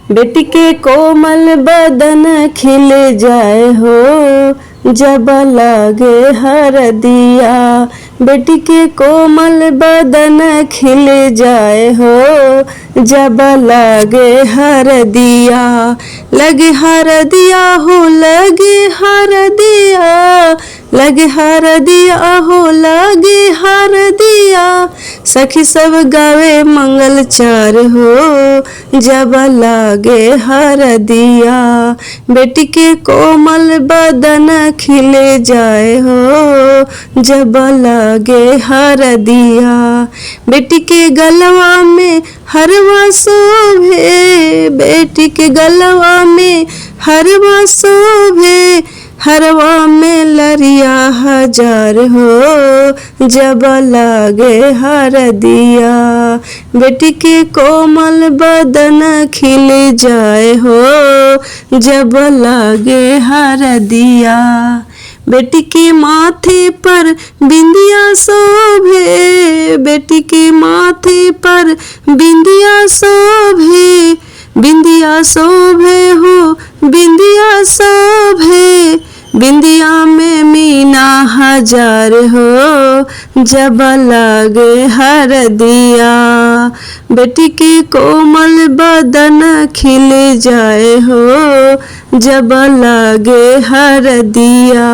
बेटी के कोमल बदन खिल जाए हो जब लागे हरदिया। बेटी के कोमल बदन खिल जाए हो जब लागे हरदिया। लगे हरदिया हो लगे हरदिया, लगे हरदिया हो लगे हरदिया। सखी सब गावे मंगल चार हो जब लागे हरदिया। बेटी के कोमल बदन खिले जाए हो जब लागे हरदिया। बेटी के गलवा में हरवा शोभे, बेटी के गलवा में हरवा शोभे। हरवा में लरिया हजार हो जब लागे हरदिया। बेटी के कोमल बदन खिल जाए हो जब लागे हरदिया। बेटी के माथे पर बिंदिया शोभे, बेटी के माथे पर बिंदिया शोभे। बिंदिया शोभे हो बिंदिया शोभे, बिंदिया में मीना हजार हो जब लागे हरदिया। बेटी के कोमल बदन खिल जाए हो जब लागे हरदिया।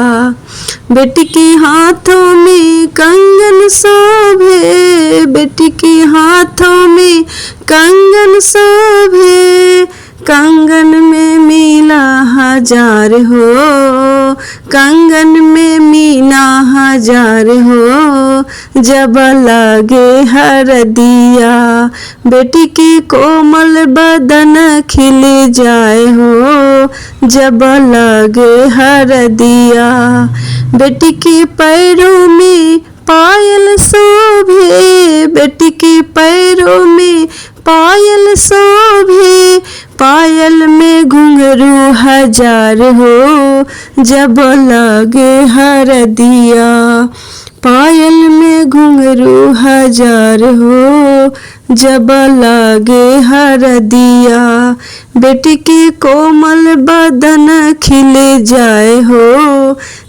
बेटी के हाथों में कंगन शोभे, बेटी के हाथों में कंगन शोभे। कंगन में मीना हजार हो, कंगन में मीना हजार हो जब लागे हरदिया। बेटी की कोमल बदन खिल जाए हो जब लागे हरदिया। बेटी के पैरों में पायल शोभे, बेटी के पैरों में पायल शोभे। पायल में घुंघरू हजार हो जब लागे हरदिया। पायल में घुंघरू हजार हो जब लागे हरदिया। बेटी की कोमल बदन खिल जाए हो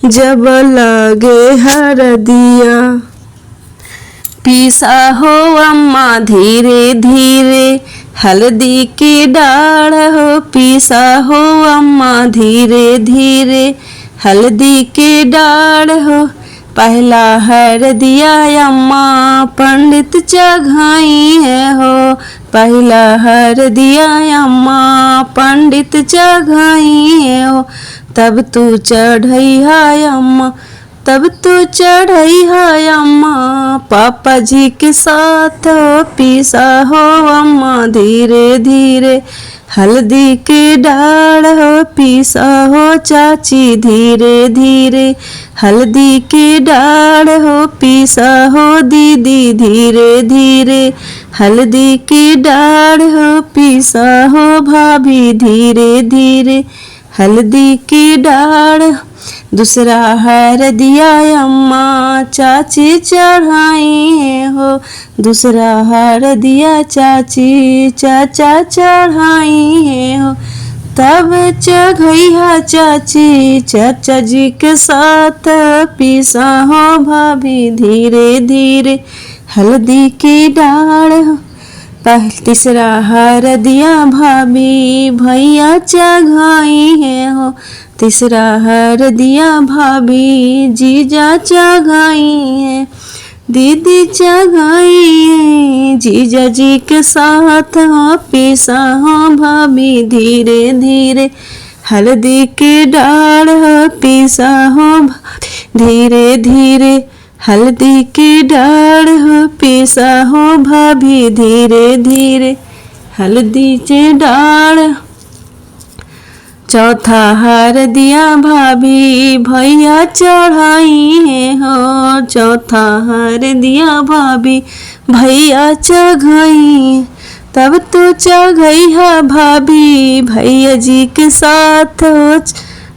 जब लागे हरदिया। पीसा हो अम्मा धीरे धीरे हल्दी की डाढ़ हो, पीसा हो अम्मा धीरे धीरे हल्दी की डाढ़ हो। पहला हरदिया अम्मा पंडित चघाई है हो, पहला हरदिया अम्मा पंडित चघाई है हो। तब तू चढ़ई है अम्मा, तब तो चढ़ई है अम्मा पापा जी के साथ। पीसा हो अम्मा धीरे धीरे हल्दी की डाढ़ हो, पीसा हो चाची धीरे धीरे हल्दी की डाढ़ हो। पीसा हो दीदी धीरे धीरे हल्दी की डाढ़ हो, पीसा हो भाभी धीरे धीरे हल्दी की डाढ़। दूसरा हरदिया अम्मा चाची चढ़ाई है हो, दूसरा हरदिया चाची चाचा चढ़ाई है हो। तब चढ़ई है चाची चाचा जी के साथ। पीसा हो भाभी धीरे धीरे हल्दी की डाढ़ हो। तीसरा हरदिया भाभी भैया चघाई है हो, तीसरा हरदिया भाभी जीजा चघाई है। दीदी चघाई है जीजा जी के साथ हो। पीसा हो भाभी धीरे धीरे हल्दी की डाढ़ हो, पीसा हो धीरे धीरे हल्दी की डाढ़ हो। पीसा हो भाभी धीरे धीरे हल्दी की डाढ़। चौथा हरदिया भाभी भैया चढ़ाई है हो, चौथा हरदिया भाभी भैया चघाई। तब तो चघई है भाभी भैया जी के साथ हो।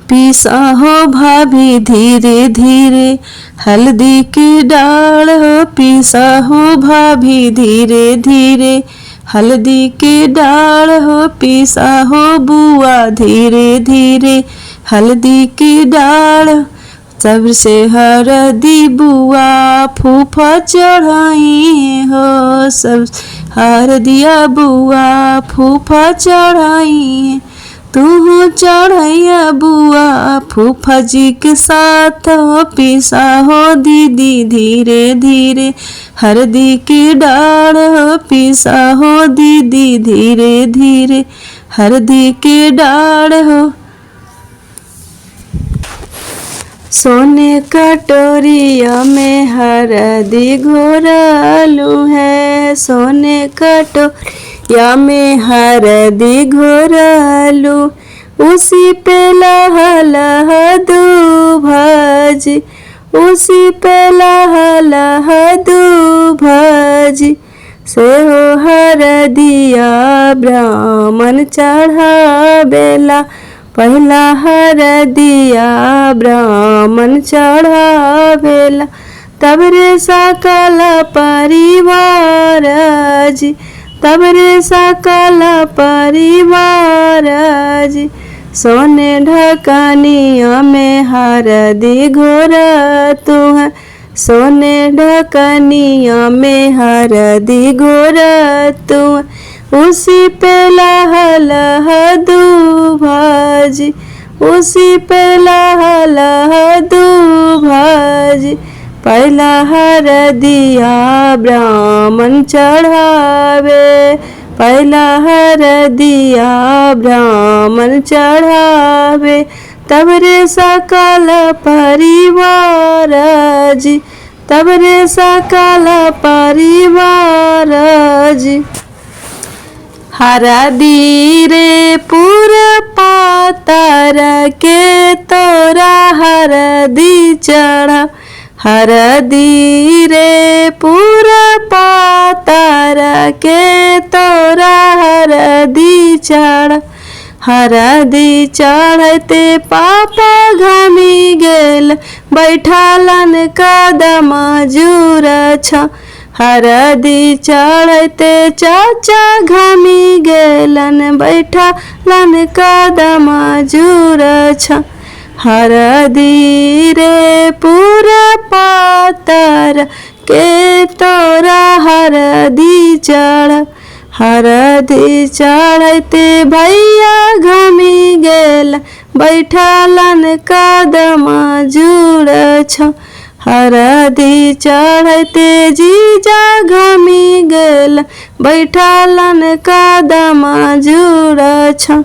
पीसा हो भाभी धीरे धीरे हल्दी की डाढ़ हो, पीसा हो भाभी धीरे धीरे हल्दी के डाढ़ हो पिसा हो बुआ धीरे धीरे, हल्दी की डाढ़ सबसे हरदी बुआ फूफा चढ़ाई हो, सब हरदिया बुआ फूफा चढ़ाई, तू चढ़ैया बुआ फूफा जी के साथ हो, पिसा हो दीदी धीरे धीरे, हरदी की डाढ़ हो पिसा हो दीदी धीरे धीरे, हरदी की डाढ़ हो। सोने कटोरिया में हरदी घोरालू है, सोने कटोरिया में हरदी घोरालू, उसी पे लह लह दू भाजी, उसी पे लह लह दू भाजी, से हो हरदिया ब्राह्मण चढ़ावेला, पहला हरदिया ब्राह्मण चढ़ावेला, तब रे सकल परिवार जी, तब रे सकल परिवार जी, सोने ढकनिया में हरदी घोरतू है, सोने ढकनिया में हरदी घोरतू है, उसी पे लह लह दू भाजी, उसी पे लह लह दू भाजी, पहला हरदिया ब्राह्मण चढ़ावे, पहला हरदिया ब्राह्मण चढ़ावे, तब रे सकल परिवार जी, तब रे सकल परिवार जी, हरदी रे पूरा पातर के तोरा हरदी चढ़ा, हरदी रे पूरा पातर के तोरा हरदी चढ़ा, हरदी चढ़ते पापा घमी गेल, बैठालन कदम जूर छ, हरदी चढ़ते चाचा घमी गेलन, बैठालन कदम जूर छ, हरदी रे पूरा पातर के तोरा हरदी चढ़, हरदी चढ़ते भैया घमी गेल, बैठालन कदम जूर छ, हरदी चढ़ते जीजा घमी गेल, बैठालन कदम जूर छ।